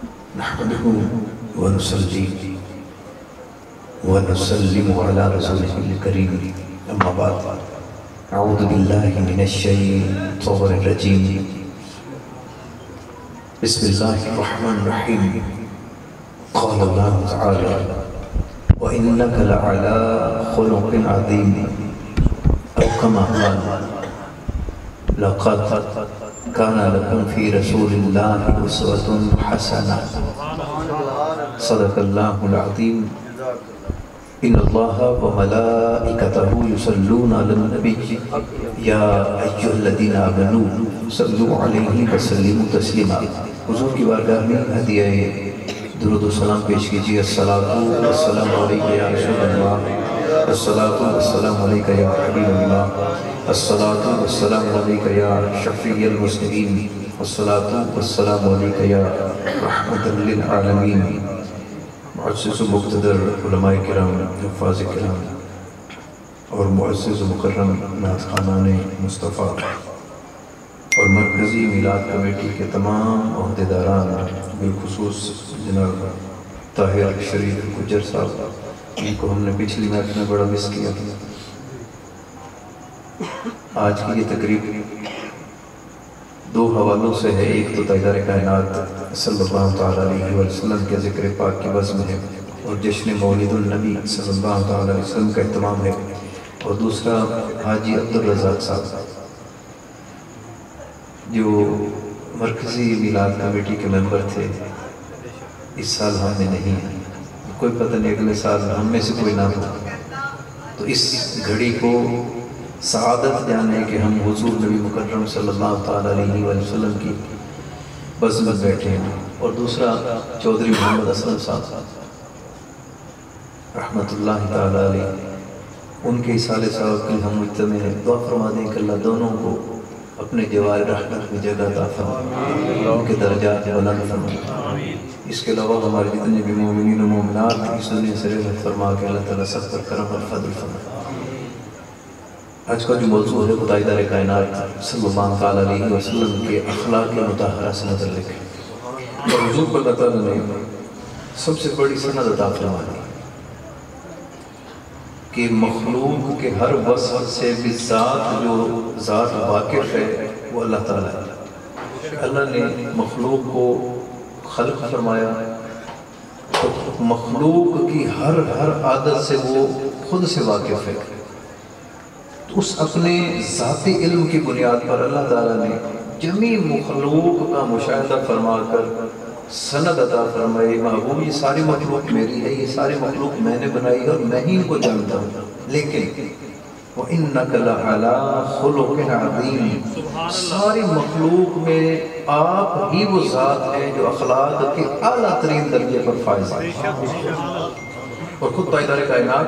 نحمده ونصلي ونسلم على رسوله الكريم أما بعد أعوذ بالله من الشيطان الرجيم بسم الله الرحمن الرحيم قال الله تعالى وإنك لعلى خلق عظيم أو كما قال لقد كان لكم في رسول الله أسوة حسنة صدق الله العظيم إن الله وملائكته يصلون على النبي يا أيها الذين آمنوا صلوا عليه وسلموا تسليما حضور کی بارگاہ میں ہدیہ درود و سلام پیش کیجیے الصلاۃ والسلام علیکہ یا رسول اللہ الصلاۃ والسلام علیکہ یا حبیب اللہ الصلاۃ والسلام علیکہ یا شفیع المسلمین الصلاۃ والسلام علیکہ یا رحمۃ للعالمین معزز و مقتدر علماء کرام حفاظ کرام اور معزز و مکرم نعت خوانان مصطفیٰ اور مرکزی میلاد کمیٹی کے تمام عہدیداران بالخصوص جناب طاہر شریف گجر صاحب، ان کو ہم نے پچھلی محفل میں بڑا مس کیا. آج کی یہ تقریب دو حوالوں سے ہے. ایک تو تاجدار کائنات صلی اللہ تعالیٰ علیہ وسلم کے ذکر پاک کی بزم ہے اور جشن مولد النبی صلی اللہ تعالیٰ علیہ وسلم کا اہتمام ہے، اور دوسرا حاجی عبدالرزاق صاحب جو مرکزی میلاد کمیٹی کے ممبر تھے. اس سال ہم میں نہیں ہیں، کوئی پتہ نہیں اگلے سال ہم میں سے کوئی نہ ہو. تو اس گھڑی کو سعادت جانے کہ ہم حضور نبی مکرم صلی اللہ تعالیٰ علیہ وسلم کی بزم میں بیٹھے ہیں. اور دوسرا چودھری محمد اسلم صاحب رحمۃ اللہ تعالیٰ علیہ، ان کے اصالے صاحب کی ہم مجتمع ہیں. دعا فرما دیں کہ اللہ دونوں کو اپنے جوار رحمت میں جگہ عطا فرمائے، ان کے درجات بلند فرمائے. اس کے علاوہ ہمارے جتنے بھی مومنین و مومنات اس دنیا سے رحمت فرما کے اللہ تعالیٰ سب پر کرم اور فضل فرمائے. آج کا جو موضوع ہے تاجدار کائنات صلی اللہ تعالیٰ علیہ وسلم کے اخلاق مطہرہ سے متعلق ہے. اور حضور کو اللہ تعالیٰ نے سب سے بڑی سند عطا فرمائی کہ مخلوق کے ہر وصف سے بھی ذات جو ذات واقف ہے وہ اللہ تعالیٰ ہے. اللہ نے مخلوق کو خلق فرمایا تو مخلوق کی ہر عادت سے وہ خود سے واقف ہے. تو اس اپنے ذاتی علم کی بنیاد پر اللہ تعالیٰ نے جمیع مخلوق کا مشاہدہ فرما کر سند عطا فرمائے. محبوب یہ ساری مخلوق میری ہے، یہ ساری مخلوق میں نے بنائی اور میں ہی ان کو جانتا ہوں، لیکن وَإِنَّكَ لَعَلَىٰ خُلُقٍ عَظِيمٍ ساری مخلوق میں آپ ہی وہ ذات ہیں جو اخلاق کے اعلیٰ ترین درجے پر فائز ہے. اور خود تاجدار کائنات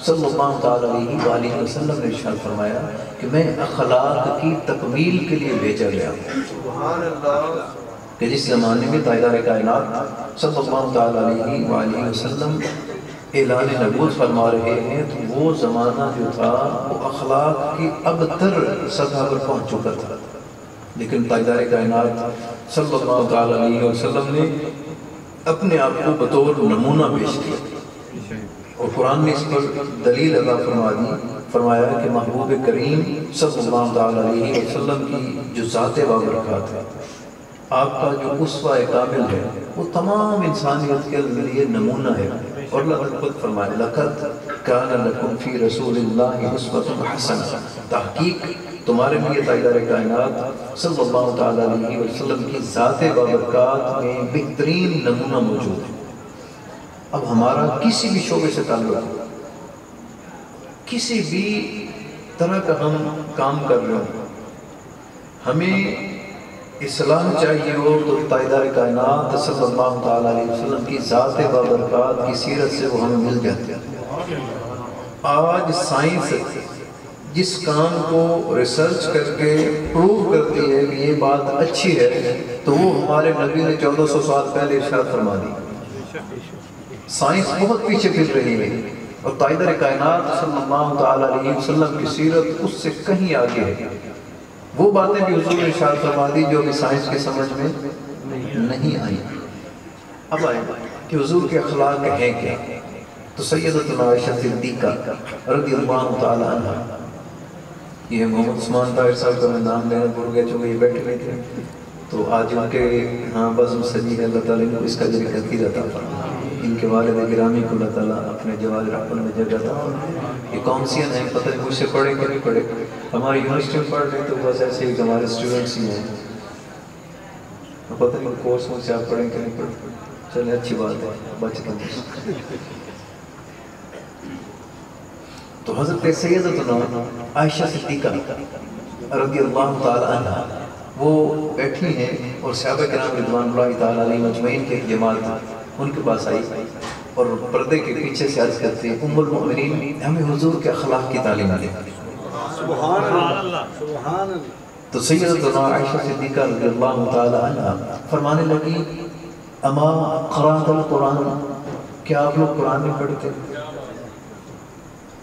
صلی اللہ تعالیٰ علیہ وسلم نے ارشاد فرمایا کہ میں اخلاق کی تکمیل کے لیے بھیجا گیا ہوں. کہ جس زمانے میں تاجدار کائنات صلی اللہ تعالیٰ علیہ وسلم اعلان نبوت فرما رہے ہیں تو وہ زمانہ جو تھا وہ اخلاق کی ابتر سطح پر پہنچ چکا تھا. لیکن تاجدار کائنات صلی اللہ تعالیٰ علیہ وسلم نے اپنے آپ کو بطور نمونہ پیش کیا، اور قرآن نے اس پر دلیل عطا فرمایا کہ محبوب کریم صلی اللہ تعالیٰ علیہ وسلم کی جو ذات بابرکات ہے، آپ کا جو اسوہ کامل ہے، وہ تمام انسانیت کے لیے نمونہ ہے. اور اللہ نے خود فرمایا لَقَدْ كَانَ لَكُمْ فِي رَسُولِ اللَّهِ أُسْوَةٌ حَسَنَةٌ تحقیق تمہارے لیے تاجدار کائنات صلی اللہ تعالیٰ علیہ وسلم کی ذات بابرکات میں بہترین نمونہ موجود ہے. اب ہمارا کسی بھی شعبے سے تعلق ہو، کسی بھی طرح کا ہم کام کر رہے ہوں، ہمیں اصلاح چاہیے ہو تو تاجدار کائنات صلی اللہ تعالیٰ علیہ وسلم کی ذات بابرکات کی سیرت سے وہ ہمیں مل جاتے ہیں. آج سائنس جس کام کو ریسرچ کر کے پروو کرتی ہے کہ یہ بات اچھی ہے تو وہ ہمارے نبی نے 1400 سال پہلے ارشاد فرما دی. سائنس بہت پیچھے پھر رہی ہے اور تاجدار کائنات صلی اللہ تعالیٰ علیہ وسلم کی سیرت اس سے کہیں آگے ہے. وہ باتیں بھی حضور نے ارشاد فرما دی جو ابھی سائنس کے سمجھ میں نہیں آئی. اب آئیں کہ حضور کے اخلاق ہیں کیا؟ تو سیدتنا عائشہ صدیقہ رضی اللہ تعالی عنہ، یہ محمد عثمان طاہر صاحب کا میں نام لینا بھول گیا چونکہ یہ بیٹھے ہوئے تھے، تو آج ان کے ہاں بزم سجی ہے، اللہ تعالیٰ کو اس کا جل کثیر عطا فرمائے، ان کے والد گرامی کو اللہ تعالیٰ اپنے جوال رحمت میں جگہ عطا فرمائے۔ یہ کونسین ہیں، پتہ نہیں مجھ سے پڑھے کہ نہیں پڑھے، ہماری یونیورسٹی میں پڑھ رہے تو بس ایسے ہی ہمارے اسٹوڈنٹس ہی ہیں، پتہ نہیں کورس مجھ سے آپ پڑھیں کہ نہیں پڑھیں، چلیں اچھی بات ہے، بچتا ہوں۔ تو حضرت سیدتنا عائشہ صدیقہ رضی اللہ تعالی عنہ وہ بیٹھی ہیں اور صحابہ کرام رضوان اللہ تعالی علیہ مجمعین کے جماعت ان کے پاس آئی اور پردے کے پیچھے سے عرض کرتے ہیں ام المؤمنین ہمیں حضور کے اخلاق کی تعلیم دیں۔ سبحان اللہ سبحان اللہ۔ تو سیدتنا عائشہ صدیقہ رضی اللہ تعالی عنہ فرمانے لگی اما قرأت القرآن، کیا آپ لوگ قرآن میں پڑھتے؟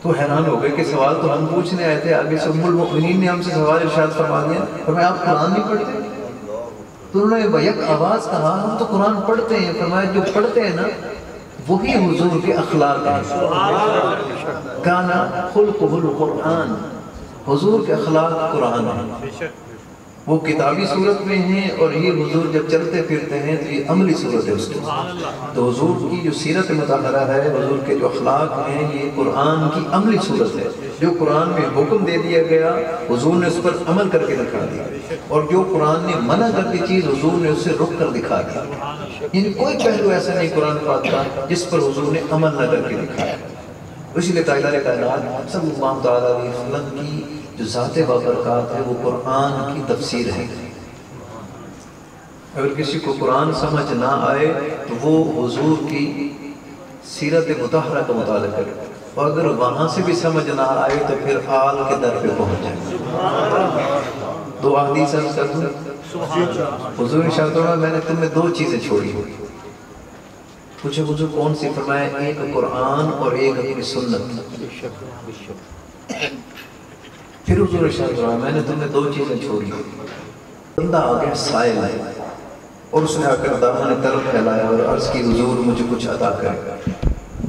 تو حیران ہو گئے کہ سوال تو ہم پوچھنے آئے تھے، آگے سے ام المؤمنین نے ہم سے سوال ارشاد فرما دیا، فرمایا آپ قرآن نہیں پڑھتے؟ تو انہوں نے بیک آواز کہا ہم تو قرآن پڑھتے ہیں، فرمایا جو پڑھتے ہیں نا وہی حضور کے اخلاق ہیں، کانا خلقہ القرآن، حضور کے اخلاق قرآن ہیں، وہ کتابی صورت میں ہیں اور یہ حضور جب چلتے پھرتے ہیں تو یہ عملی صورت ہے اس کے، تو حضور کی جو سیرت مطہرہ ہے، حضور کے جو اخلاق ہیں، یہ قرآن کی عملی صورت ہے، جو قرآن میں حکم دے دیا گیا حضور نے اس پر عمل کر کے دکھا دیا، اور جو قرآن نے منع کر دی چیز حضور نے اسے رک کر دکھا دیا، یعنی کوئی پہلو ایسا نہیں قرآن پاک کا جس پر حضور نے عمل نہ کر کے دکھایا۔ اسی لیے تاجدار کائنات صلی اللہ تعالیٰ علیہ وسلم کی جو ذات بابرکات ہے وہ قرآن کی تفسیر ہے۔ اگر کسی کو قرآن سمجھ نہ آئے تو وہ حضور کی سیرت مطہرہ کا مطالعہ کرے، اور اگر وہاں سے بھی سمجھ نہ آئے تو پھر آل کے در پہ پہنچ جائے۔ دو حدیث عرض کر دوں، حضور نے ارشاد فرمایا میں نے تم میں دو چیزیں چھوڑی ہوئی، پوچھے حضور کون سی؟ فرمایا ایک قرآن اور ایک اپنی سنت۔ پھر حضور ارشاد فرمایا میں نے تم میں دو چیزیں چھوڑی ہوئی، بندہ آ گیا سائل ہے اور اس نے آ کر دامن طلب پھیلایا اور عرض کی حضور مجھے کچھ عطا کرے،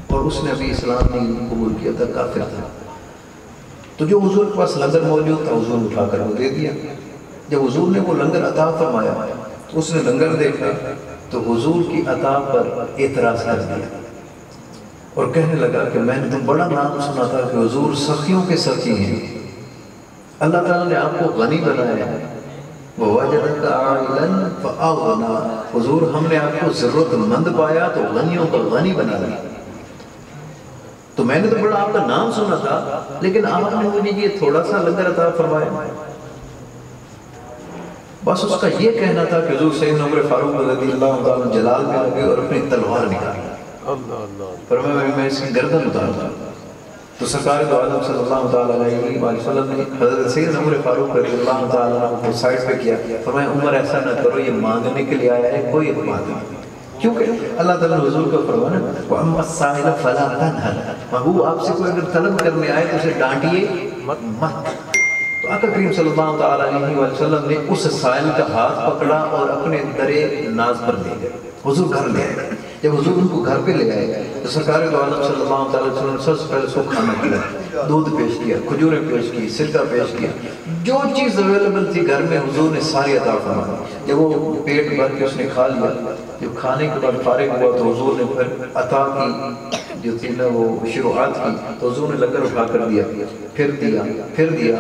اور اس نے ابھی اسلام نہیں قبول کیا تھا، کافر تھا، تو جو حضور کے پاس لنگر موجود تھا حضور اٹھا کر وہ دے دیا۔ جب حضور نے وہ لنگر عطا فرمایا تو اس نے لنگر دیکھا تو حضور کی عطا پر اعتراض کر دیا اور کہنے لگا کہ میں نے تو بڑا نام سنا تھا کہ حضور سخیوں کے سخی ہیں، اللہ تعالیٰ نے آپ کو غنی بنایا ہے، وَوَجَدَكَ عَائِلًا فَأَغْنَى، حضور ہم نے آپ کو ضرورت مند پایا تو غنیوں کا غنی بنا دیا، تو میں نے تو بڑا آپ کا نام سنا تھا لیکن آپ نے مجھے یہ تھوڑا سا لنگر عطا فرمایا۔ بس اس کا یہ کہنا تھا کہ حضور سیدنا عمر فاروق رضی اللہ عنہ جلال میں لگے اور اپنی تلوار نکالی، فرمایا میں اس کی گردن اتار دوں، تو سرکار دو عالم صلی اللہ تعالیٰ علیہ وسلم نے حضرت سیدنا عمر فاروق رضی اللہ تعالیٰ عنہ کو سائڈ پہ کیا، فرمایا عمر ایسا نہ کرو، یہ مانگنے کے لیے آیا ہے، کوئی بات نہیں، کیونکہ اللہ تعالیٰ نے حضور کو فرمایا وَأَمَّا السَّائِلَ فَلَا تَنْهَرْ، محبوب آپ سے کوئی اگر طلب کرنے آئے تو اسے ڈانٹیے مت۔ تو آقا کریم صلی اللہ تعالیٰ علیہ وسلم نے اس سائل کا ہاتھ پکڑا اور اپنے در ناز پر لے گئے، حضور گھر لے آئے۔ جب حضور ان کو گھر پہ لے آئے تو سرکار دو عالم صلی اللہ تعالیٰ وسلم نے سب سے پہلے سو کھانا کھلایا، دودھ پیش کیا، کھجوریں پیش کی، سرکہ پیش کیا، جو چیز اویلیبل تھی گھر میں حضور نے ساری عطا فرمائی۔ جب وہ پیٹ بھر کے اس نے کھا لیا، جب کھانے کے بعد فارغ ہوا تو حضور نے پھر عطا کی جو تھی نا وہ شروعات کی، تو حضور نے لنگر اٹھا کر دیا، پھر دیا،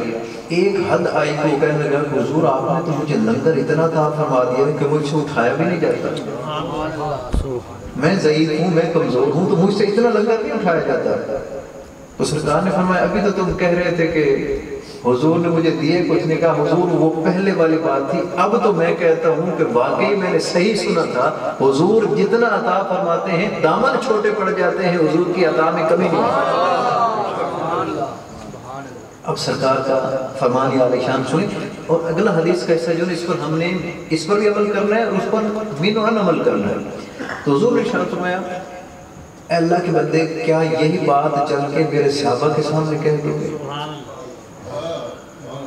ایک حد آئی کو کہنے لگا کہ حضور آپ نے تو مجھے لنگر اتنا عطا فرما دیا کہ مجھ سے اٹھایا بھی نہیں جاتا، میں ضعیف ہوں، میں کمزور ہوں، تو مجھ سے اتنا لنگر نہیں اٹھایا جاتا۔ تو سرکار نے فرمایا ابھی تو تم کہہ رہے تھے کہ حضور نے مجھے دیے کچھ نے کہا حضور وہ پہلے والی بات تھی، اب تو میں کہتا ہوں کہ واقعی میں نے صحیح سنا تھا، حضور جتنا عطا فرماتے ہیں دامن چھوٹے پڑ جاتے ہیں، حضور کی عطا میں کمی نہیں ہے۔ اب سرکار کا فرمان عالی شان سنیں، اور اگلا حدیث کا حصہ جو ہے اس پر ہم نے اس پر بھی عمل کرنا ہے اور اس پر مینوان عمل کرنا ہے۔ تو حضور نے ارشاد فرمایا اے اللہ کے بندے کیا یہی بات چل کے میرے صحابہ کے سامنے کہہ دو گے؟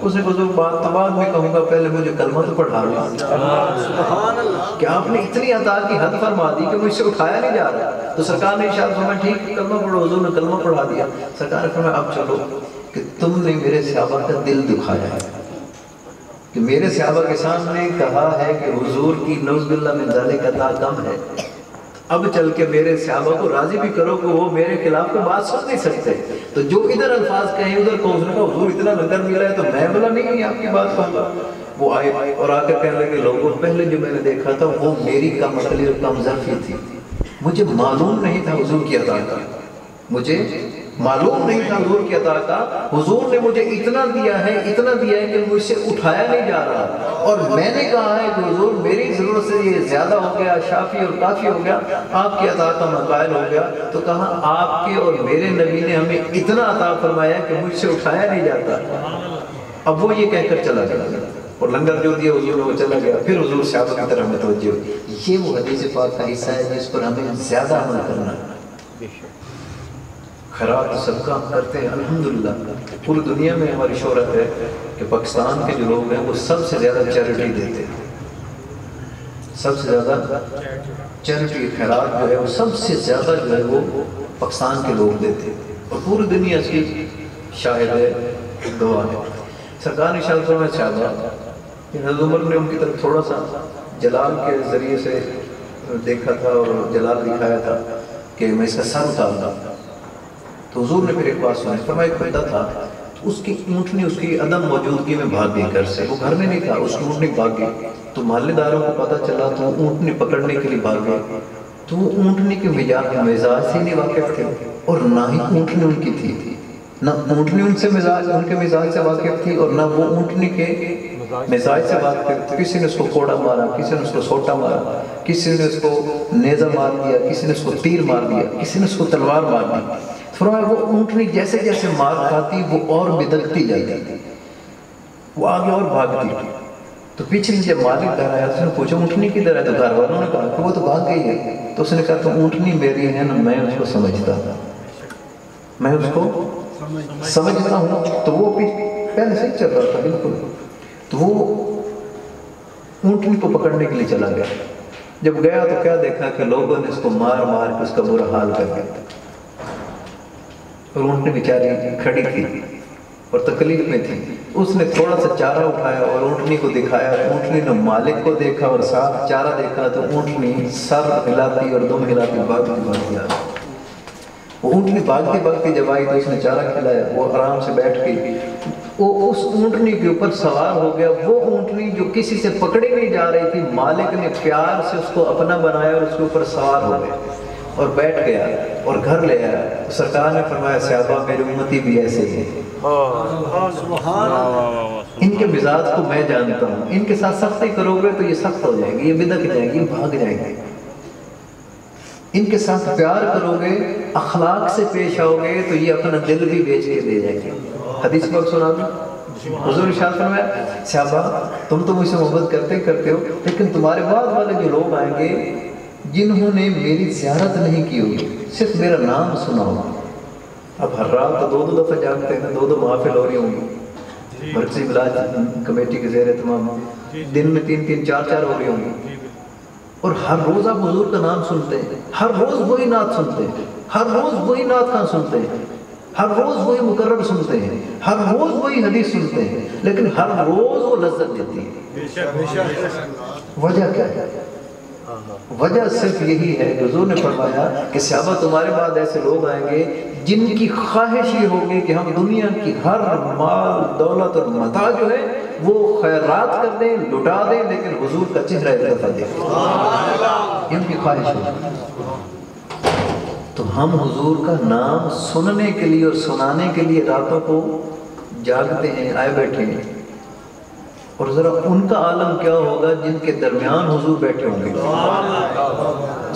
اس نے حضور بات تو بعد میں کہوں گا، پہلے مجھے کلمہ تو پڑھا لو۔ سبحان اللہ۔ کہ آپ نے اتنی عطا کی حد فرما دی کہ مجھ سے اٹھایا نہیں جا رہا۔ تو سرکار نے ارشاد فرمایا ٹھیک ہے کلمہ پڑھو، حضور نے کلمہ پڑھا دیا۔ سرکار نے فرمایا اب چلو کہ تم نے میرے صحابہ کا دل دکھایا ہے، کہ میرے صحابہ کے سامنے کہا ہے کہ حضور کی نعوذ باللہ من ذالک عطا کم ہے، اب چل کے میرے صحابہ کو راضی بھی کرو کہ وہ میرے خلاف کوئی بات سن نہیں سکتے۔ تو جو ادھر الفاظ کہیں ادھر کو اس نے کہا حضور اتنا لنگر ملا ہے تو میں بولا نہیں آپ کی بات کہوں گا۔ وہ آئے اور آ کر کہنے لگے لوگوں پہلے جو میں نے دیکھا تھا وہ میری کم عقلی اور کم ظرفی تھی، مجھے معلوم نہیں تھا حضور کی عطا کا، مجھے معلوم نہیں تھا حضور کی عطا کا۔ حضور نے مجھے اتنا دیا ہے کہ مجھ سے اٹھایا نہیں جا رہا، اور میں نے کہا ہے کہ حضور میری ضرورت سے یہ زیادہ ہو گیا، شافی اور کافی ہو گیا، آپ کی عطا کا میں قائل ہو گیا۔ تو کہا آپ کے اور میرے نبی نے ہمیں اتنا عطا فرمایا کہ مجھ سے اٹھایا نہیں جاتا۔ اب وہ یہ کہہ کر چلا گیا اور لنگر جو دیا حضور نے وہ چلا گیا۔ پھر حضور صحابہ کی طرف متوجہ ہوئی۔ یہ وہ حدیث پاک کا حصہ ہے جس پر ہمیں زیادہ عمل کرنا ہے۔ خیرات صدقہ کرتے ہیں الحمدللہ، پوری دنیا میں ہماری شہرت ہے کہ پاکستان کے جو لوگ ہیں وہ سب سے زیادہ چیریٹی دیتے ہیں، سب سے زیادہ چیریٹی خیرات جو ہے وہ سب سے زیادہ جو ہے وہ پاکستان کے لوگ دیتے ہیں، اور پوری دنیا اس کی شاہد ہے، گواہ ہے۔ سرکار نے شاہد فرمایا صحابہ کہ حضرت عمر نے ان کی طرف تھوڑا سا جلال کے ذریعے سے دیکھا تھا اور جلال دکھایا تھا کہ میں اس کا سر اتاروں۔ تو حضور نے پھر ایک بات سنائی، فرمایا ایک بندہ تھا، اس کی اونٹنی اس کی عدم موجودگی میں بھاگ گئی گھر سے، وہ گھر میں نہیں تھا، اس کی اونٹنی بھاگ گئی۔ تو محلے داروں کو پتہ چلا تو وہ اونٹنی پکڑنے کے لیے بھاگ گئے، تو وہ اونٹنی کے مزاج سے نہیں واقف تھے اور نہ ہی اونٹنی ان کی تھی، نہ اونٹنی ان کے مزاج سے واقف تھی اور نہ وہ اونٹنی کے مزاج سے واقف تھی۔ کسی نے اس کو کوڑا مارا، کسی نے اس کو سوٹا مارا، کسی نے اس کو نیزہ مار دیا، کسی نے اس کو تیر مار دیا، کسی نے اس کو تلوار مار دی۔ فرمایا وہ اونٹنی جیسے جیسے مار کھاتی وہ اور بدلتی جاتی، وہ آگے اور بھاگتی۔ تو پیچھے سے جب مالک گھر آیا اس نے پوچھا اونٹنی کدھر ہے؟ تو گھر والوں نے کہا کہ وہ تو بھاگ گئی ہے۔ تو اس نے کہا تو اونٹنی میری ہے نا، میں اس کو سمجھتا ہوں، میں اس کو سمجھتا ہوں۔ تو وہ پہلے سے چل رہا تھا بالکل، تو وہ اونٹنی کو پکڑنے کے لیے چلا گیا۔ جب گیا تو کیا دیکھا کہ لوگوں نے اس کو مار مار کے اس کا برا حال کر دیا، اور اونٹنی بیچاری کھڑی تھی اور تکلیف میں تھی۔ اس نے تھوڑا سا چارہ اٹھایا اور اونٹنی کو دکھایا، اونٹنی نے مالک کو دیکھا اور ساتھ چارہ دیکھا، تو اونٹنی سر ہلاتی اور دم ہلاتی بھاگتی بھاگتی آ گئی۔ وہ اونٹنی بھاگتی بھاگتی جب آئی تو اس نے چارہ کھلایا، وہ آرام سے بیٹھ گئی، وہ اس اونٹنی کے اوپر سوار ہو گیا۔ وہ اونٹنی جو کسی سے پکڑی نہیں جا رہی تھی، مالک نے پیار سے اس کو اپنا بنایا اور اس کے اوپر سوار ہو گیا اور بیٹھ گیا اور گھر لے آیا۔ سرکار نے فرمایا صحابہ میری امتی بھی ایسے ہی ہے، ان کے مزاج کو میں جانتا ہوں، ان کے ساتھ سختی کرو گے تو یہ سخت ہو جائیں گے، یہ بدک جائیں گے، یہ بھاگ جائیں گے۔ ان کے ساتھ پیار کرو گے، اخلاق سے پیش آؤ گے تو یہ اپنا دل بھی بیچ کے دے جائیں گے۔ حدیث پاک سنا دوں، حضور ارشاد فرمایا صحابہ تم تو مجھ سے محبت کرتے ہو، لیکن تمہارے بعد والے جو لوگ آئیں گے جنہوں نے میری زیارت نہیں کی ہوگی، صرف میرا نام سنا ہوگا۔ اب ہر رات تو دو دفعہ جاگتے ہیں، دو محافل ہو رہی ہوں گی مرکزی بلاج کمیٹی کے زیر اہتمام، دن میں 3 4 ہو رہی ہوں گی، اور ہر روز آپ حضور کا نام سنتے ہیں، ہر روز وہی نعت سنتے ہیں، ہر روز وہی نعت خان سنتے ہیں، ہر روز وہی مقرر سنتے ہیں، ہر روز وہی حدیث سنتے ہیں، لیکن ہر روز وہ لذت دیتی ہے۔ وجہ کیا ہے؟ وجہ صرف یہی ہے کہ حضور نے فرمایا کہ صحابہ تمہارے بعد ایسے لوگ آئیں گے جن کی خواہش یہ ہوگی کہ ہم دنیا کی ہر مال دولت اور متاع جو ہے وہ خیرات کر دیں، لٹا دیں، لیکن حضور کا چہرہ ایک دفعہ دیکھیں، ان کی خواہش ہوگی۔ تو ہم حضور کا نام سننے کے لیے اور سنانے کے لیے راتوں کو جاگتے ہیں، آئے بیٹھے ہیں، اور ذرا ان کا عالم کیا ہوگا جن کے درمیان حضور بیٹھے ہوں گے،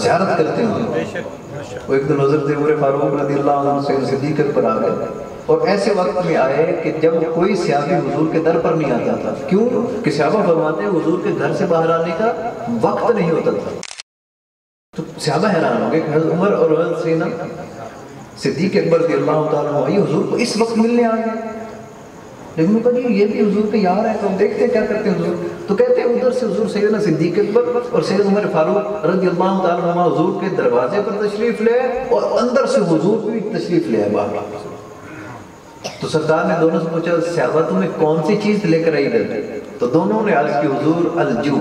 زیارت کرتے ہوں گے۔ وہ ایک دن حضرت عمر فاروق رضی اللہ عنہ سے صدیق پر آ گئے، اور ایسے وقت میں آئے کہ جب کوئی صحابی حضور کے در پر نہیں آتا تھا۔ کیوں کہ صحابہ فرماتے ہیں حضور کے گھر سے باہر آنے کا وقت نہیں ہوتا تھا۔ تو صحابہ حیران ہو گئے کہ حضرت عمر اور حضرت سینا صدیق اکبر رضی اللہ تعالیٰ عنہ حضور کو اس وقت ملنے آ گئے۔ لیکن کہا جی یہ بھی حضور پہ یار ہے تو ہم دیکھتے ہیں کیا کرتے ہیں حضور. تو کہتے ہیں ادھر سے حضور سیدنا صدیق اکبر اور سید عمر فاروق رضی اللہ تعالیٰ عنہ حضور کے دروازے پر تشریف لے اور اندر سے حضور بھی تشریف لے باہر. تو سرکار نے دونوں سے پوچھا صحابہ تمہیں کون سی چیز لے کر آئی ادھر؟ تو دونوں نے عرض کی حضور الجو،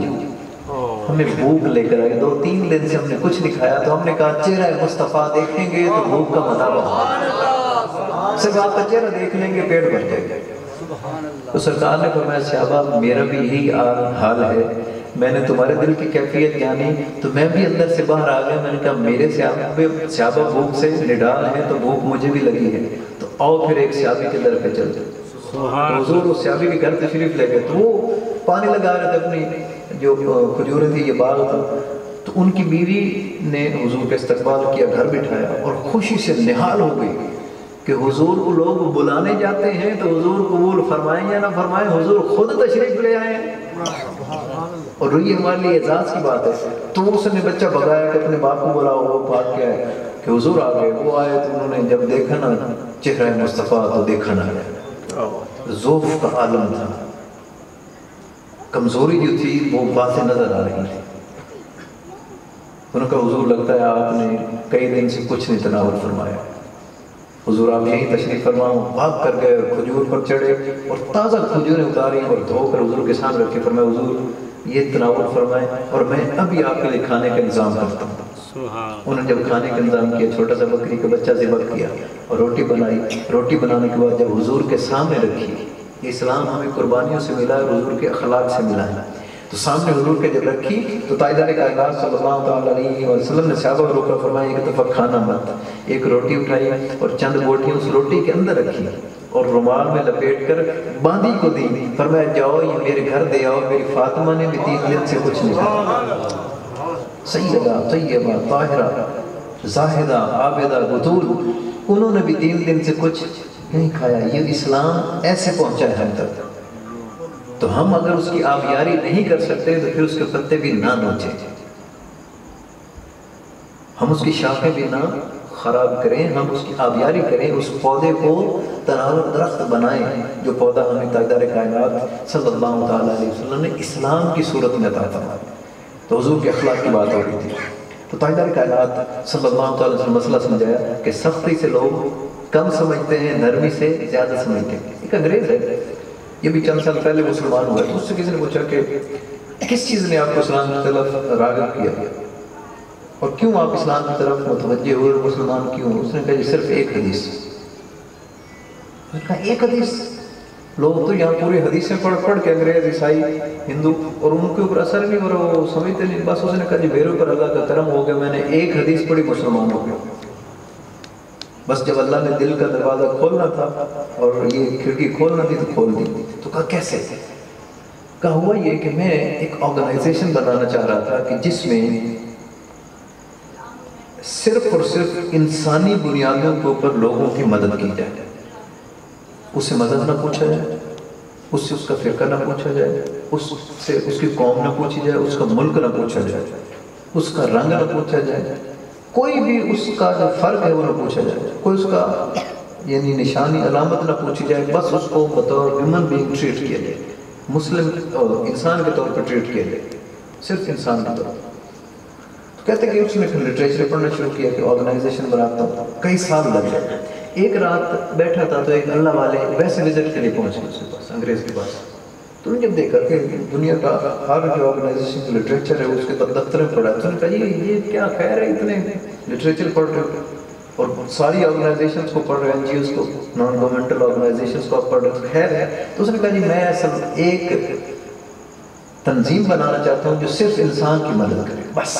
ہمیں بھوک لے کر آئے، 2-3 دن سے ہم نے کچھ نہیں کھایا. تو ہم نے کہا چہرہ مصطفیٰ دیکھیں گے تو بھوک کا مطابق، صرف آپ کا چہرہ دیکھ لیں گے پیٹ بھر جائے گا. تو سرکار نے فرمایا صحابہ میرا بھی یہی حال ہے، میں نے تمہارے دل کی کیفیت جانی تو میں بھی اندر سے باہر آ گیا. میں نے کہا میرے صحابہ بھوک سے نڈال ہیں تو بھوک مجھے بھی لگی ہے، تو آؤ پھر ایک صحابی کے در پہ چلتے. حضور اس صحابی کے گھر تشریف لے گئے تو وہ پانی لگا رہے تھے، اپنی جو کھجوریں تھی یہ باغ تھا. تو ان کی بیوی نے حضور کا استقبال کیا، گھر بٹھایا اور خوشی سے نہال ہو گئی کہ حضور کو لوگ بلانے جاتے ہیں تو حضور قبول فرمائیں یا نہ فرمائیں، حضور خود تشریف لے آئے ہیں. اور یہ ہمارے لیے اعزاز کی بات ہے. تو اس نے بچہ بھگایا کہ اپنے باپ کو بلاؤ، وہ بات کیا ہے کہ حضور آ گئے. وہ آئے تو انہوں نے جب دیکھا نا چہرہ مصطفیٰ تو دیکھا نہ ذوف کا عالم تھا، کمزوری جو تھی وہ واضح نظر آ رہی تھی. انہوں نے کہا حضور لگتا ہے آپ نے کئی دن سے کچھ نہیں تناول فرمایا، حضور آپ یہیں تشریف فرماؤ. بھاگ کر گئے، کھجور پر چڑھے اور تازہ کھجوریں اتاری اور دھو کر حضور کے سامنے رکھے. فرمایا حضور یہ تناول فرمائیں اور میں ابھی آپ کے لیے کھانے کا انتظام کرتا ہوں. انہوں نے جب کھانے کا انتظام کیا، چھوٹا سا بکری کا بچہ ذبح کیا اور روٹی بنائی. روٹی بنانے کے بعد جب حضور کے سامنے رکھی، اسلام ہمیں قربانیوں سے ملا ہے، حضور کے اخلاق سے ملا ہے. تو سامنے حضور کے جب رکھی تو تاجدار کائنات صلی اللہ علیہ وسلم نے صحابہ کو روکا، فرمایا ایک دفعہ کھانا مت. ایک روٹی اٹھائی اور چند بوٹیاں اس روٹی کے اندر رکھی اور رومال میں لپیٹ کر باندی کو دی. فرمایا جاؤ یہ میرے گھر دے آؤ، میری فاطمہ نے بھی 3 دن سے کچھ نہیں کھایا. سیدہ طیبہ طاہرہ زاہدہ عابدہ بطول، انہوں نے بھی 3 دن سے کچھ نہیں کھایا. یہ اسلام ایسے پہنچا ہے ہم تک. تو ہم اگر اس کی آبیاری نہیں کر سکتے تو پھر اس کے پتے بھی نہ نوچیں، ہم اس کی شاخیں بھی نہ خراب کریں، ہم اس کی آبیاری کریں، اس پودے کو تناور درخت بنائیں جو پودا ہمیں تاجدار کائنات صلی اللہ تعالیٰ علیہ وسلم نے اسلام کی صورت میں عطا فرمایا. تو حضور کے اخلاق کی بات ہو رہی تھی. تو تاجدار کائنات صلی اللہ تعالیٰ علیہ وسلم مسئلہ سمجھایا کہ سختی سے لوگ کم سمجھتے ہیں، نرمی سے زیادہ سمجھتے ہیں. ایک انگریز ہے، یہ بھی چند سال پہلے مسلمان ہوا ہے. اس سے کسی نے پوچھا کہ کس چیز نے آپ کو اسلام کی طرف راغب کیا اور کیوں آپ اسلام کی طرف متوجہ ہوئے، مسلمان کیوں؟ اس نے کہا جی صرف ایک حدیث. اس نے کہا ایک حدیث؟ لوگ تو یہاں پوری حدیثیں پڑھ کے انگریز، عیسائی، ہندو، اور ان کے اوپر اثر نہیں ہو رہا، وہ سمجھتے نہیں. بس اس نے کہا جی میرے اوپر اللہ کا کرم ہو گیا، میں نے ایک حدیث پڑھی مسلمان ہو گیا. بس جب اللہ نے دل کا دروازہ کھولنا تھا اور یہ کھڑکی کھولنا تھی تو کھول دی. تو کہا کیسے؟ کہا ہوا یہ کہ میں ایک آرگنائزیشن بنانا چاہ رہا تھا کہ جس میں صرف اور صرف انسانی بنیادوں کے اوپر لوگوں کی مدد کی جائے. اس سے مذہب نہ پوچھا جائے، اس سے اس کا فرقہ نہ پوچھا جائے، اس سے اس کی قوم نہ پوچھی جائے، اس کا ملک نہ پوچھا جائے، اس کا رنگ نہ پوچھا جائے، کوئی بھی اس کا جو فرق ہے وہ نہ پوچھا جائے، کوئی اس کا یعنی نشانی علامت نہ پوچھی جائے. بس اس کو بطور ہیومن بینگ ٹریٹ کیا جائے، مسلم انسان کے طور پر ٹریٹ کیا جائے، صرف انسان کے طور پر. تو کہتے کہ اس نے پھر لٹریچر پڑھنا شروع کیا کہ آرگنائزیشن بناتا ہوں. کئی سال لگ گئے. ایک رات بیٹھا تھا تو ایک اللہ والے ویسے وزٹ کے لیے پہنچ گئے اس کے پاس، انگریز کے پاس. تو انہوں نے جب دیکھا کہ دنیا کا ہر جو آرگنائزیشن کا لٹریچر ہے اس کے دفتر میں پڑھا ہے، تو انہوں نے کہا یہ کیا خیر ہے اتنے لٹریچر پڑھ رہے ہو اور ساری آرگنائزیشنز کو پڑھ رہے ہیں، این جی اوز کو، نان گورنمنٹل آرگنائزیشنز کو آپ پڑھ رہے ہیں، خیر ہے. تو اس نے کہا جی میں اصل ایک تنظیم بنانا چاہتا ہوں جو صرف انسان کی مدد کرے. بس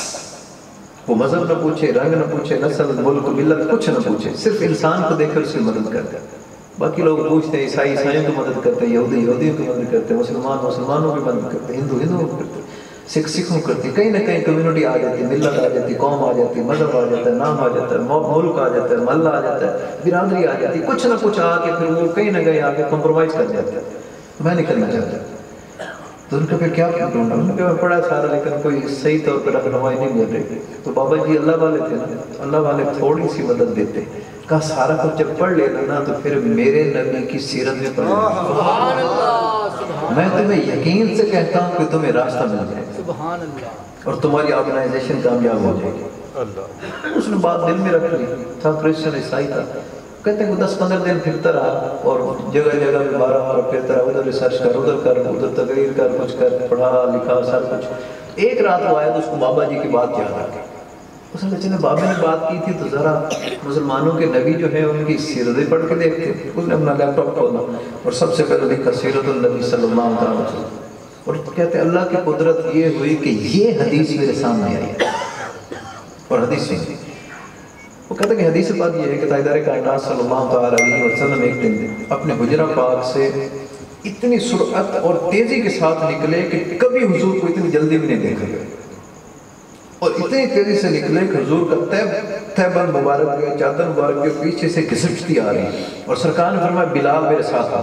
وہ مذہب نہ پوچھے، رنگ نہ پوچھے، نسل، ملک، ملت کچھ نہ پوچھے، صرف انسان کو دیکھ کر اس کی مدد کرتا ہے. باقی لوگ پوچھتے ہیں، عیسائی عیسائیوں کی مدد کرتے ہیں، یہودی یہودیوں کی مدد کرتے ہیں، مسلمان مسلمانوں کی مدد کرتے ہیں، ہندو ہندوؤں کی کرتے ہیں، سکھ سکھوں کرتے ہیں. کہیں نہ کہیں کمیونٹی آ جاتی ہے، ملت آ جاتی ہے، قوم آ جاتی ہے، مذہب آ جاتا ہے، نام آ جاتا ہے، ملک آ جاتا ہے، محلہ آ جاتا ہے، برادری آ جاتی ہے، کچھ نہ کچھ آ کے پھر وہ کہیں نہ کہیں آ کے کمپرومائز کر جاتا ہے. میں نہیں کرنا چاہتا. تو ان کا پھر کیا ڈھونڈا؟ ان کا پڑھا سارا لیکن کوئی صحیح طور پر رہنمائی نہیں مل رہی. تو بابا جی اللہ والے تھے نا، اللہ والے تھوڑی سی مدد دیتے کہا سارا کچھ جب پڑھ لینا نا تو پھر میرے نبی کی سیرت میں پڑھ لینا، سبحان اللہ، میں تمہیں یقین سے کہتا ہوں کہ تمہیں راستہ مل جائے سبحان اللہ، اور تمہاری آرگنائزیشن کامیاب ہو جائے گی۔ اس نے بات دل میں رکھ لی، تھا کرسچن عیسائی تھا، کہتے ہیں کہ 10-15 دن پھرتا رہا اور جگہ جگہ میں 12 پھرتا رہا، ادھر ریسرچ کر، ادھر تقریر کر، کچھ کر، پڑھا لکھا سب کچھ۔ ایک رات وہ آیا تو اس کو بابا جی کی بات یاد آ گئی۔ اس نے کہا چلے بابا نے بات کی تھی تو ذرا مسلمانوں کے نبی جو ہیں ان کی سیرتیں پڑھ کے دیکھتے۔ اس نے اپنا لیپ ٹاپ کھولا اور سب سے پہلے لکھا سیرت النبی صلی اللہ علیہ وسلم، اور کہتے ہیں اللہ کی قدرت یہ ہوئی کہ یہ حدیث میرے سامنے آئی اور حدیث سنی۔ وہ کہتے ہیں کہ حدیث بات یہ ہے کہ تاجدار کائنات صلی اللہ علیہ وسلم ایک دن اپنے حجرہ پاک سے اتنی سرعت اور تیزی کے ساتھ نکلے کہ کبھی حضور کو اتنی جلدی بھی نہیں دیکھا گیا، اور اتنی تیزی سے نکلے کہ حضور کا تیبند مبارک کے چادر مبارک کے پیچھے سے گھسٹتی آ رہی، اور سرکار نے فرمایا بلال میرے ساتھ آ،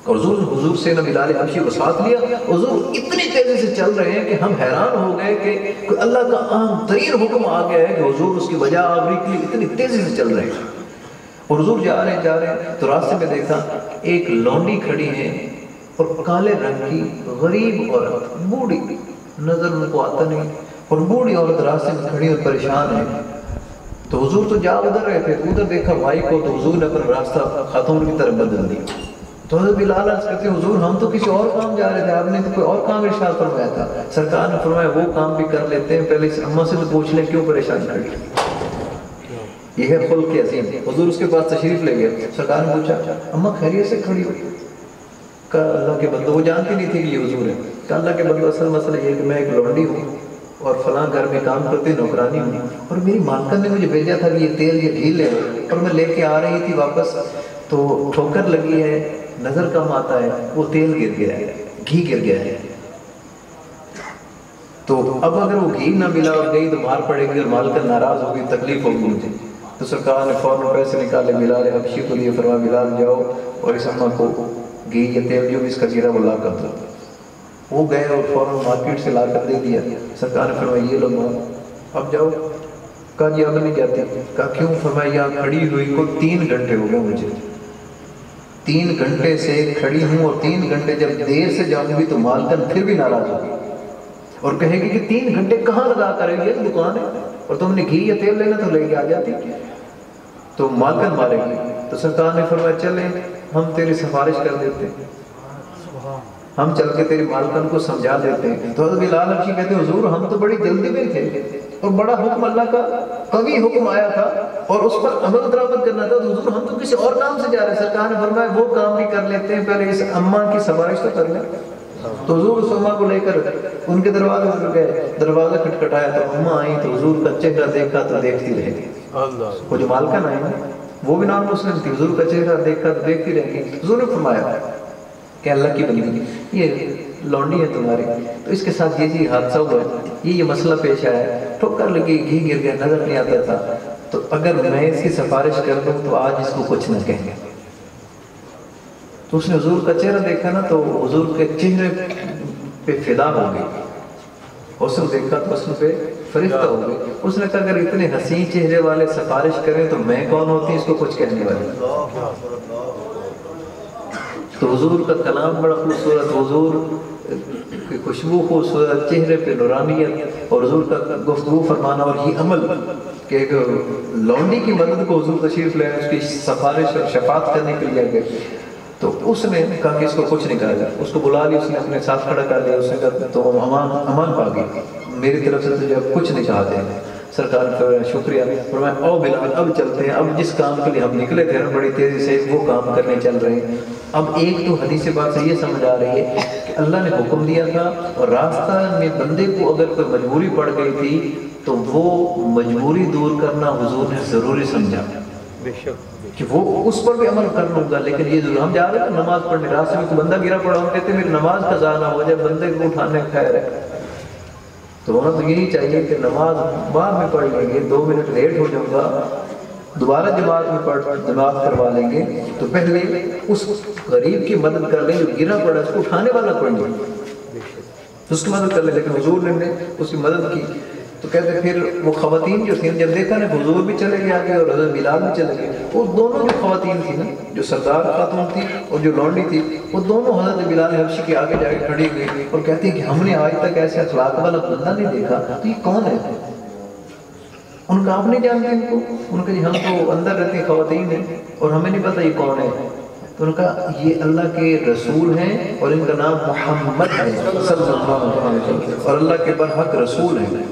اور حضور سے نہ بلال حبشی کو ساتھ لیا۔ حضور اتنی تیزی سے چل رہے ہیں کہ ہم حیران ہو گئے کہ اللہ کا عام ترین حکم آ گیا ہے کہ حضور اس کی وجہ آوری کے لیے اتنی تیزی سے چل رہے ہیں۔ اور حضور جا رہے ہیں تو راستے میں دیکھا ایک لونڈی کھڑی ہے اور کالے رنگ کی غریب عورت، بوڑھی، نظر ان کو آتا نہیں، اور بوڑھی عورت راستے میں کھڑی اور پریشان ہے۔ تو حضور تو جا ادھر رہے تھے، ادھر دیکھا بھائی کو، تو حضور نے اپنا راستہ خاتون کی طرف بدل دیا۔ تو حضرت بلال عرض کرتے ہیں حضور ہم تو کسی اور کام جا رہے تھے، آپ نے تو کوئی اور کام ارشاد فرمایا تھا۔ سرکار نے فرمایا وہ کام بھی کر لیتے ہیں، پہلے اس اماں سے تو پوچھ لیں کیوں پریشان کھڑی۔ یہ ہے خلق عظیم۔ حضور اس کے پاس تشریف لے گئے، سرکار نے پوچھا اماں خیریت سے کھڑی ہوئی؟ کہا اللہ کے بندو، وہ جانتی نہیں تھی کہ یہ حضور ہے۔ کہا اللہ کے بندو اصل مسئلہ یہ ہے کہ میں ایک لونڈی ہوں اور فلاں گھر میں کام کرتی نوکرانی ہوں، اور میری مالکن نے مجھے بھیجا تھا کہ یہ تیل یہ گھی لے، اور میں لے کے آ رہی تھی واپس تو ٹھوکر لگی ہے، نظر کم آتا ہے، وہ تیل گر گیا ہے، گھی گر گیا ہے۔ تو اب اگر وہ گھی نہ ملا اور گئی تو مار پڑے گی اور مالکن ناراض ہوگی، تکلیف ہوگی مجھے۔ تو سرکار نے فوراً پیسے نکالے بلال حبشی کو لیے، فرمایا بلال جاؤ اور اس اماں کو گھی یا تیل جو بھی اس کا گرا وہ لا کر دو۔ وہ گئے اور فوراً مارکیٹ سے لا کر دے دیا۔ سرکار نے فرمایا یہ لوگ اب جاؤ۔ کہا جی اب نہیں جاتے۔ کہا کیوں؟ فرمایا یہاں کھڑی ہوئی کو 3 گھنٹے ہو گئے مجھے، 3 گھنٹے سے کھڑی ہوں، اور 3 گھنٹے جب دیر سے جاؤں گی تو مالکن پھر بھی ناراض ہوگی اور کہے گی کہ 3 گھنٹے کہاں لگا کرے گی، یہ دکان ہے اور تم نے گھی یا تیل لینا تو لے کے آ جاتی، تو مالکن مارے گی۔ تو سرکار نے فرمایا چلیں ہم تیری سفارش کر دیتے ہیں، ہم چل کے تیری مالکن کو سمجھا دیتے ہیں۔ تو حضرت بلال حبشی کہتے ہیں حضور ہم تو بڑی جلدی میں تھے اور بڑا حکم اللہ کا قوی حکم آیا تھا اور اس پر عمل درآمد کرنا تھا، تو حضور ہم تو کسی اور کام سے جا رہے ہیں۔ سرکار نے فرمایا وہ کام بھی کر لیتے ہیں، پہلے اس اماں کی سفارش تو کر لیں۔ تو حضور اس اماں کو لے کر ان کے دروازے پر گئے، دروازہ کھٹکھٹایا تو اماں آئیں تو حضور کا چہرہ دیکھا تو دیکھتی رہ گئی۔ وہ جو مالکن آئی نا وہ بھی نان مسلم تھی، حضور کا چہرہ دیکھا تو دیکھتی رہ گئی۔ حضور نے فرمایا کہ اللہ کی بندی یہ لونڈی ہے تمہاری، تو اس کے ساتھ یہ حادثہ ہوا ہے، یہ مسئلہ پیش آیا ہے، ٹھوکر لگی، گھی گر گیا، نظر نہیں آتا تھا، تو اگر میں اس کی سفارش کر دوں تو آج اس کو کچھ نہ کہیں گے۔ تو اس نے حضور کا چہرہ دیکھا نا تو حضور کے چہرے پہ فدا ہو گئی، حسن دیکھا تو حسن پہ فرشتہ ہو گئی۔ اس نے کہا اگر اتنے حسین چہرے والے سفارش کریں تو میں کون ہوتی اس کو کچھ کہنے والی۔ تو حضور کا کلام بڑا خوبصورت، حضور کی خوشبو خوبصورت، چہرے پہ نورانیت، اور حضور کا گفتگو فرمانا، اور یہ عمل کہ ایک لونڈی کی مدد کو حضور تشریف لے اس کی سفارش اور شفاعت کرنے کے لیے گئے۔ تو اس نے کہا کہ اس کو کچھ نہیں کہا جائے، اس کو بلا لیا، اس نے اپنے ساتھ کھڑا کر لیا، اس نے کہا تو امان پا گئی، میری طرف سے تجھے اب کچھ نہیں کہا جائے۔ سرکار کا شکریہ، فرمایا او بلال اب چلتے ہیں، اب جس کام کے لیے ہم نکلے تھے نا بڑی تیزی سے وہ کام کرنے چل رہے ہیں۔ اب ایک تو حدیث بات سے یہ سمجھ آ رہی ہے کہ اللہ نے حکم دیا تھا اور راستہ میں بندے کو اگر کوئی مجبوری پڑ گئی تھی تو وہ مجبوری دور کرنا حضور نے ضروری سمجھا کہ وہ اس پر بھی عمل کر لوں گا، لیکن یہ ضرور ہم جا رہے ہیں نماز پڑھنے، راستے میں کوئی بندہ گرا پڑا، ہم کہتے ہیں میری نماز قضا نہ ہو جائے، بندے کو اٹھانے خیر ہے، تو ہونا تو یہی چاہیے کہ نماز بعد میں پڑھ لیں گے، 2 منٹ لیٹ ہو جاؤں گا، دوبارہ جماعت میں جماعت کروا لیں گے، تو پہلے اس غریب کی مدد کر لیں جو گرا پڑا، اس کو اٹھانے والا کوئی نہیں، اس کی مدد کر لیں۔ لیکن حضور نے اس کی مدد کی، تو کہتے پھر وہ خواتین جو تھیں جب دیکھا نا حضور بھی چلے گئے آگے اور حضرت بلال بھی چلے گئے، وہ دونوں جو خواتین تھیں نا، جو سردار خاتون تھی اور جو لونڈی تھی، وہ دونوں حضرت بلال حبشی کے آگے جا کے کھڑی ہوئی اور کہتی ہیں کہ ہم نے آج تک ایسے اخلاق والا بندہ نہیں دیکھا، تو یہ کون ہے؟ ان کا آپ نہیں جانتے ان کو؟ ان کا جی ہم تو اندر رہتے خواتین ہیں اور ہمیں نہیں پتہ یہ کون ہے۔ تو ان کا یہ اللہ کے رسول ہیں اور ان کا نام محمد ہے صلی اللہ علیہ وسلم، اور اللہ کے برحق رسول ہیں۔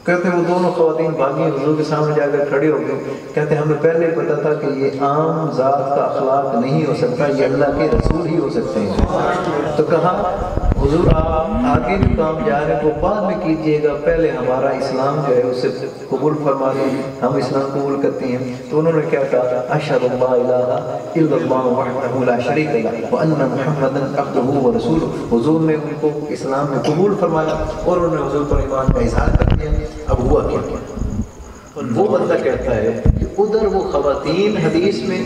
کہتے وہ دونوں خواتین بھاگی حضور کے سامنے جا کر کھڑے ہو گئے، کہتے ہمیں پہلے پتا تھا کہ یہ عام ذات کا اخلاق نہیں ہو سکتا، یہ اللہ کے رسول ہی ہو سکتے ہیں۔ تو کہا حضور آپ آگے جو کام جا رہے ہیں وہ بعد میں کیجئے گا، پہلے ہمارا اسلام جو ہے اسے قبول فرما دیں، ہم اسلام قبول کرتے ہیں۔ تو انہوں نے کیا کہا، اشہد ان لا الہ الا اللہ وحدہ لا شریک لہ وان محمدا عبدہ ورسولہ۔ حضور نے ان کو اسلام میں قبول فرمایا اور انہوں نے حضور پر ایمان کا اظہار کر دیا۔ اب ہوا کیا؟ وہ بندہ کہتا ہے کہ ادھر وہ خواتین حدیث میں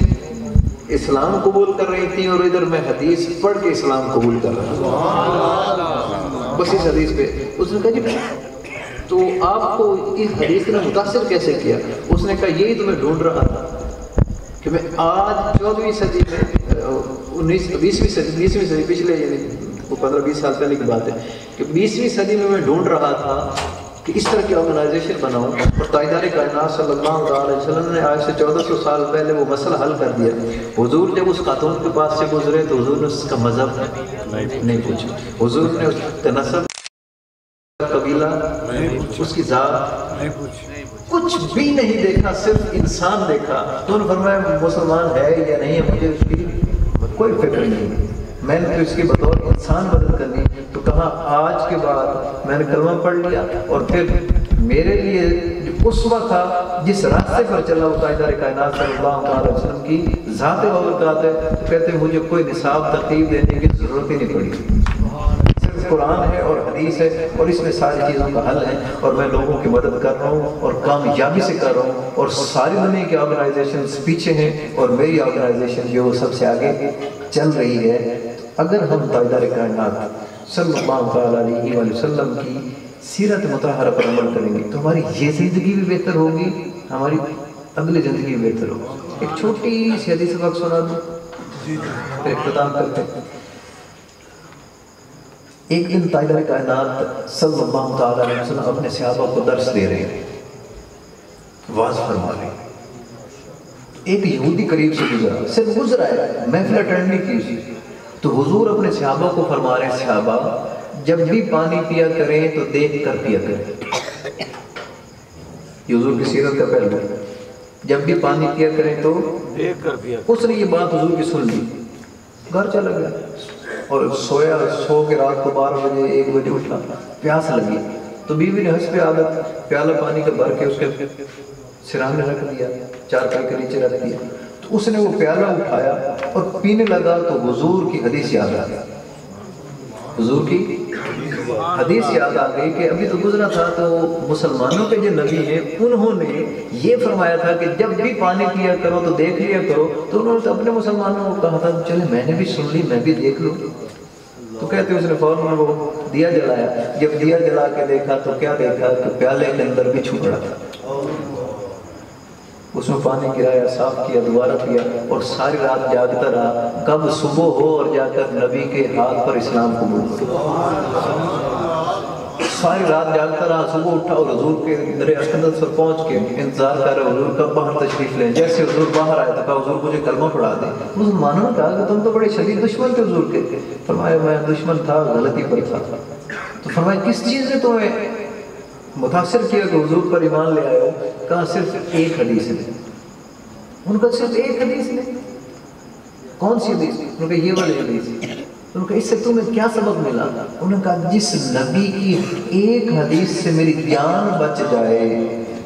اسلام قبول کر رہی تھیں اور ادھر میں حدیث پڑھ کے اسلام قبول کر رہا ہوں، بس اس حدیث پہ۔ اس نے کہا جی تو آپ کو اس حدیث نے متاثر کیسے کیا؟ اس نے کہا یہی تو میں ڈھونڈ رہا تھا کہ میں آج 14ویں صدی میں 20ویں صدی پچھلے یعنی 15-20 سال پہلے کی بات ہے کہ 20ویں صدی میں ڈھونڈ رہا تھا کہ اس طرح کی آرگنائزیشن بناؤں، اور تاجدار کائنات صلی اللہ علیہ وسلم نے آج سے 1400 سال پہلے وہ مسئلہ حل کر دیا۔ حضور جب اس خاتون کے پاس سے گزرے تو حضور نے اس کا مذہب نہیں پوچھا، حضور نے اس کا نسب، قبیلہ، اس کی ذات کچھ بھی نہیں دیکھا، صرف انسان دیکھا۔ تو انہوں نے فرمایا مسلمان ہے یا نہیں ہے مجھے اس کی کوئی فکر نہیں، میں نے تو اس کی بطور انسان مدد کرنی۔ تو کہا آج کے بعد میں نے کلمہ پڑھ لیا اور پھر میرے لیے جو اسوہ تھا، جس راستے پر چلا وہ تاجدار کائنات صلی اللہ علیہ وسلم کی ذات وبرکات ہے۔ تو کہتے ہیں مجھے کوئی نصاب ترتیب دینے کی ضرورت ہی نہیں پڑی، صرف قرآن ہے اور حدیث ہے اور اس میں ساری چیزوں کا حل ہے، اور میں لوگوں کی مدد کر رہا ہوں اور کامیابی سے کر رہا ہوں، اور ساری دنیا کی آرگنائزیشنز پیچھے ہیں اور میری آرگنائزیشن جو سب سے آگے چل رہی ہے۔ اگر ہم تاجدار کائنات صلی اللہ علیہ وسلم کی سیرت مطہرہ پر عمل کریں گے تو ہماری یہ زندگی بھی بہتر ہوگی، ہماری اگلی زندگی بھی بہتر ہوگی۔ ایک چھوٹی سی حدیث وقت سنا دوں پھر اختتام کرتے ہیں۔ ایک دن تاجدار کائنات صلی اللہ علیہ وسلم اپنے صحابہ کو درس دے رہے ہیں، واعظ فرما رہے ہیں۔ ایک یہودی قریب سے گزرا، صرف گزرا ہے، محفل اٹینڈ نہیں کی اسی۔ تو حضور اپنے صحابہ کو فرما رہے ہیں، صحابہ جب بھی پانی پیا کریں تو دیکھ کر پیا کریں۔ یہ حضور کی سیرت کا پہلو ہے، جب بھی پانی پیا کریں تو دیکھ کر پیا کریں۔ اس نے یہ بات حضور کی سن لی، گھر چلا گیا اور سویا، سو کے رات کو 12 بجے 1 بجے اٹھا، پیاس لگی تو بیوی نے حسب عادت پیالہ پانی کا بھر کے اس کے سرانے رکھ دیا، چارپائی کے نیچے رکھ دیا۔ تو اس نے وہ پیالہ اٹھایا اور پینے لگا تو حضور کی حدیث یاد آ گئی، حضور کی حدیث یاد آ گئی کہ ابھی تو گزرا تھا تو مسلمانوں کے جو نبی ہیں انہوں نے یہ فرمایا تھا کہ جب بھی پانی پیا کرو تو دیکھ لیا کرو۔ تو انہوں نے اپنے مسلمانوں کو کہا تھا چلے میں نے بھی سن لی، میں بھی دیکھ لوں۔ تو کہتے ہیں اس نے فوراً وہ دیا جلایا، جب دیا جلا کے دیکھا تو کیا دیکھا کہ پیالے کے اندر بھی چھپڑا تھا، اس میں پانی گرایا، صاف کیا، دوبارہ پیا اور ساری رات جاگتا رہا، کب صبح ہو اور جا کر نبی کے ہاتھ پر اسلام قبول کیا۔ ساری رات جاگتا رہا، صبح اٹھا اور حضور کے درِ اقدس پر پہنچ کے انتظار کر رہے حضور کب باہر تشریف لیں۔ جیسے حضور باہر آئے تو کہا حضور مجھے کلمہ پڑھا دیں۔ مسلمانوں نے کہا کہ تم تو بڑے شدید دشمن تھے حضور کے۔ فرمایا میں دشمن تھا، غلطی پر تھا۔ تو فرمایا کس چیز نے تمہیں متاثر کیا کہ حضور پر ایمان لے آئے ہو؟ کہا صرف ایک حدیث نے۔ ان کا صرف ایک حدیث نے۔ کون سی حدیث؟ ان کا یہ والی حدیث۔ ان کا اس سے تمہیں کیا سبق ملا؟ انہوں نے کہا جس نبی کی ایک حدیث سے میری جان بچ جائے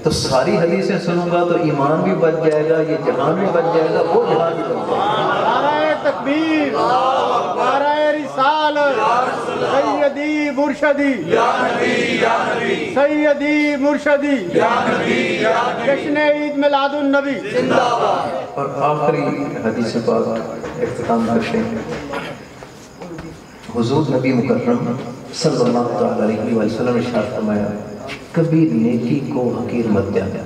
تو ساری حدیثیں سنوں گا تو ایمان بھی بچ جائے گا، یہ جہان بھی بچ جائے گا، وہ جہان بھی بچ جائے گا۔ نعرہ تکبیر، نعرہ رسالت، سیدی مرشدی، سیدی مرشدی، جشن عید میلاد النبی۔ اور آخری حدیث پاک اختتام کرتے ہیں۔ حضور نبی مکرم صلی اللہ علیہ وسلم نے ارشاد فرمایا کبھی نیکی کو حقیر مت جانا،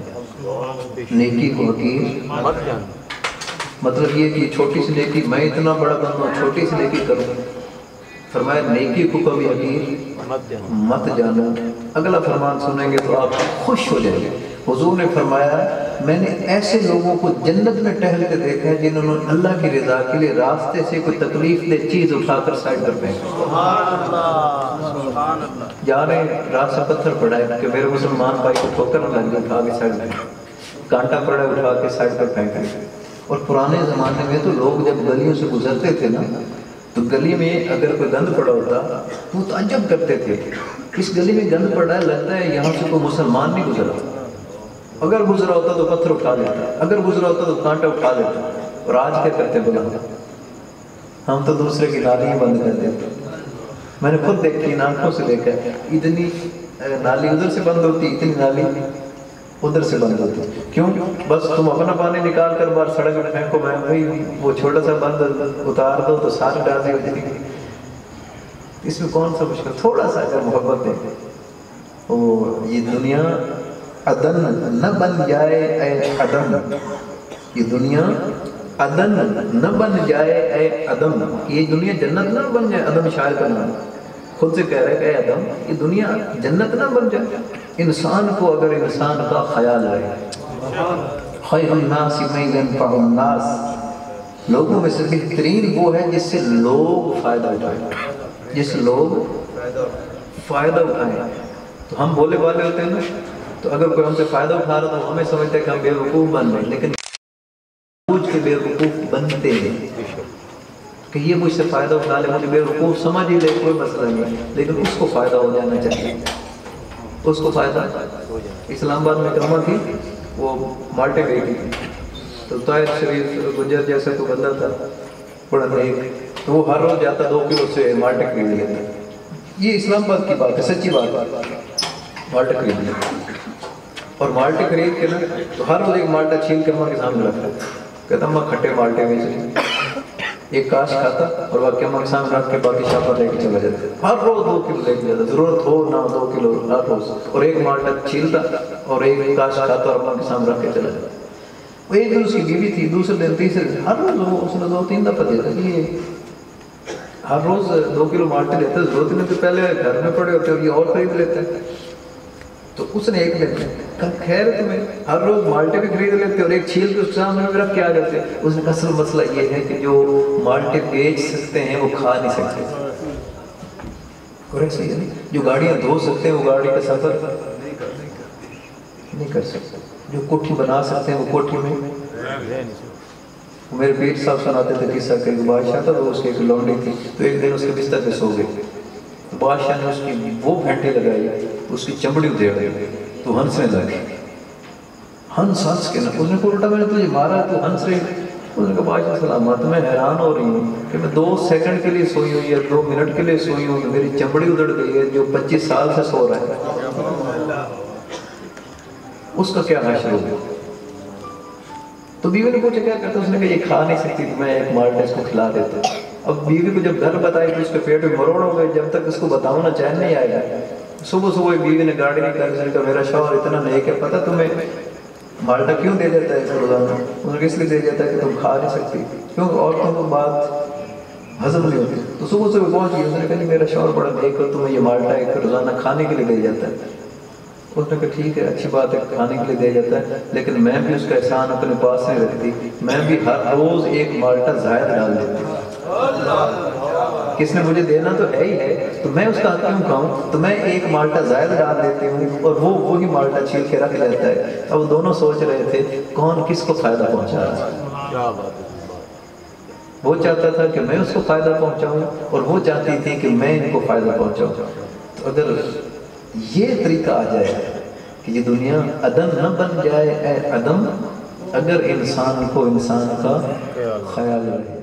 نیکی کو حقیر مت جانا، مطلب یہ کہ چھوٹی سی نیکی میں اتنا بڑا بنوں چھوٹی سی نیکی کروں، فرمایا نیکی کو کبھی حقیر مت جانا۔ اگلا فرمان سنیں گے تو آپ خوش ہو جائیں گے۔ حضور نے فرمایا میں نے ایسے لوگوں کو جنت میں ٹہلتے دیکھا ہے جنہوں نے اللہ کی رضا کے لیے راستے سے کوئی تکلیف دہ چیز اٹھا کر سائڈ پر پھینکا، جا رہے ہیں راہ سے پتھر پڑا ہے کہ میرے مسلمان بھائی کو ٹھوکر نہ لگ جائے، اٹھا کے سائڈ پہ، کانٹا پڑا ہے اٹھا کے سائڈ پر پھینکا۔ اور پرانے زمانے میں تو لوگ جب گلیوں سے گزرتے تھے نا تو گلی میں اگر کوئی گند پڑا ہوتا تو تعجب کرتے تھے، اس گلی میں گند پڑا ہے، لگتا ہے یہاں سے کوئی مسلمان نہیں گزرا۔ اگر گزرا ہوتا تو پتھر اٹھا لیتا، اگر گزرا ہوتا تو کانٹا اٹھا لیتا۔ اور آج کیا کرتے بلا، ہم تو دوسرے کی نالی ہی بند کر دیتے۔ میں نے خود دیکھی ان آنکھوں سے دیکھا، اتنی نالی ادھر سے بند ہوتی، اتنی نالی ادھر سے بند ہوتی۔ کیوں؟ بس تم اپنا پانی نکال کر باہر سڑک میں پھینکو، میں بھائی وہ چھوٹا سا بند اتار دو تو ساری ڈازی ہو جائے گی۔ اس میں کون سا مشکل، تھوڑا سا اگر محبت ہے وہ یہ دنیا عدن نہ بن جائے اے عدم، یہ دنیا عدن نہ بن جائے اے عدم، یہ دنیا جنت نہ بن جائے۔ عدم شاعر کا نام خود سے کہہ رہے کہ اے عدم یہ دنیا جنت نہ بن جائے۔ انسان کو اگر انسان کا خیال رہے، خیر الناس من ينفع الناس، لوگوں میں سے بہترین وہ ہے جس سے لوگ فائدہ اٹھائیں، جس سے لوگ فائدہ اٹھائیں۔ تو ہم بولے والے ہوتے ہیں نا، تو اگر کوئی ہم سے فائدہ اٹھا رہا تو ہمیں سمجھتے ہیں کہ ہم بے وقوف بن رہے ہیں، لیکن پوچھ کے بے وقوف بنتے ہیں کہ یہ مجھ سے فائدہ اٹھا لے، مجھے بے وقوف سمجھ ہی لے، کوئی مسئلہ نہیں، لیکن اس کو فائدہ ہو جانا چاہیے، اس کو فائدہ۔ اسلام آباد میں ایک اماں تھی، وہ مالٹے گئی تھی، تو طاہر شریف گجر جیسا کوئی بندہ تھا بڑا نیک، تو وہ ہر روز جاتا 2 کلو سے مالٹے خرید لیتا۔ یہ اسلام آباد کی بات ہے، سچی بات ہے، مالٹے خرید لیتا، اور مالٹے خرید کے نا تو ہر روز ایک مالٹا چھیل کے اماں کے سامنے رکھتا، کہتا اماں کھٹے مالٹے بیچ، ایک کاش کھاتا اور باقی اماں کے سامنے رکھ کے باقی شاپا لے کے چلا جاتا، ہر روز 2 کلو لے کے جاتا، ضرورت ہو نہ 2 کلو ہر روز، اور ایک مالٹا چھیلتا اور ایک کاش کھاتا اور اماں کے سامنے رکھ کے چلا جاتا۔ وہ ایک دن اس کی بیوی تھی، دوسرے دن تیسرے دن، ہر روز اس نے 2-3 دفعہ دیتا کہ یہ ہر روز 2 کلو مالٹے لیتا ہے، ضرورت نہیں تو پہلے گھر میں پڑے ہوتے اور یہ اور خرید لیتے ہیں۔ تو اس نے ایک دن کہا خیر تمہیں ہر روز مالٹے بھی خرید لیتے اور ایک چھیل کے اس سامنے بھی رکھ کے آ جاتے۔ اس نے کہا اصل مسئلہ یہ ہے کہ جو مالٹے بیچ سکتے ہیں وہ کھا نہیں سکتے، اور ایسے ہی نہیں، جو گاڑیاں دھو سکتے ہیں وہ گاڑی کا سفر نہیں کر سکتے، جو کوٹھی بنا سکتے ہیں وہ کوٹھی میں۔ میرے پیر صاحب سناتے تھے قصہ کہ ایک بادشاہ تھا، تو اس کی ایک لونڈی تھی، تو ایک دن اس کے بستر پہ سو گئی، تو بادشاہ نے اس کی وہ گھنٹے لگائی، اس کی چمڑی ادھیڑ دی، تو ہنسنے لگی، ہنس کے نا، اس نے کہا الٹا میں نے تجھے مارا تو ہنس رہی۔ اس نے کہا بادشاہ سلامت، میں حیران ہو رہی ہوں کہ میں 2 سیکنڈ کے لیے سوئی ہوں یا 2 منٹ کے لیے سوئی ہوں، میری چمڑی ادھڑ گئی ہے، جو 25 سال سے سو رہا ہے، اس کا کیا حشر ہوگا؟ تو بیوی نے پوچھا کیا کرتا، اس نے کہا یہ کھا نہیں سکتی، تو میں ایک مالٹا اس کو کھلا دیتا۔ اب بیوی کو جب گھر بتائی تو اس کے پیٹ میں مروڑ ہو گئے، جب تک اس کو بتاؤں نا چین نہیں آئے گا۔ صبح صبح بیوی نے گاڑی نکالی، اس نے کہا میرا شوہر اتنا نیک ہے، پتہ تمہیں مالٹا کیوں دے دیتا ہے روزانہ؟ اس نے اس لیے دے دیتا ہے کہ تم کھا نہیں سکتی، کیوں عورتوں کو بات ہضم نہیں ہوتی۔ تو صبح صبح پہنچ گئی، اس نے کہا میرا شوہر بڑا نیک ہے، تمہیں یہ مالٹا ایک روزانہ کھانے کے لیے دے جاتا ہے۔ اس نے کہا ٹھیک ہے، اچھی بات ہے، کھانے کے لیے دے جاتا ہے، لیکن میں بھی اس کا احسان اپنے پاس نہیں رکھتی، میں بھی ہر روز ایک مالٹا زائد ڈال دیتی ہوں۔ کس نے مجھے دینا تو ہے ہی ہے، تو میں اس کا حق کیوں کھاؤں؟ تو میں ایک مالٹا زائد ڈال دیتی ہوں اور وہ وہی مالٹا چھیل کے رکھ لیتا ہے۔ اب وہ دونوں سوچ رہے تھے کون کس کو فائدہ پہنچا رہا ہے۔ وہ چاہتا تھا کہ میں اس کو فائدہ پہنچاؤں اور وہ چاہتی تھی کہ میں ان کو فائدہ پہنچاؤں۔ تو اگر یہ طریقہ آ جائے کہ یہ دنیا عدم نہ بن جائے اے عدم، اگر انسان کو انسان کا خیال رہے۔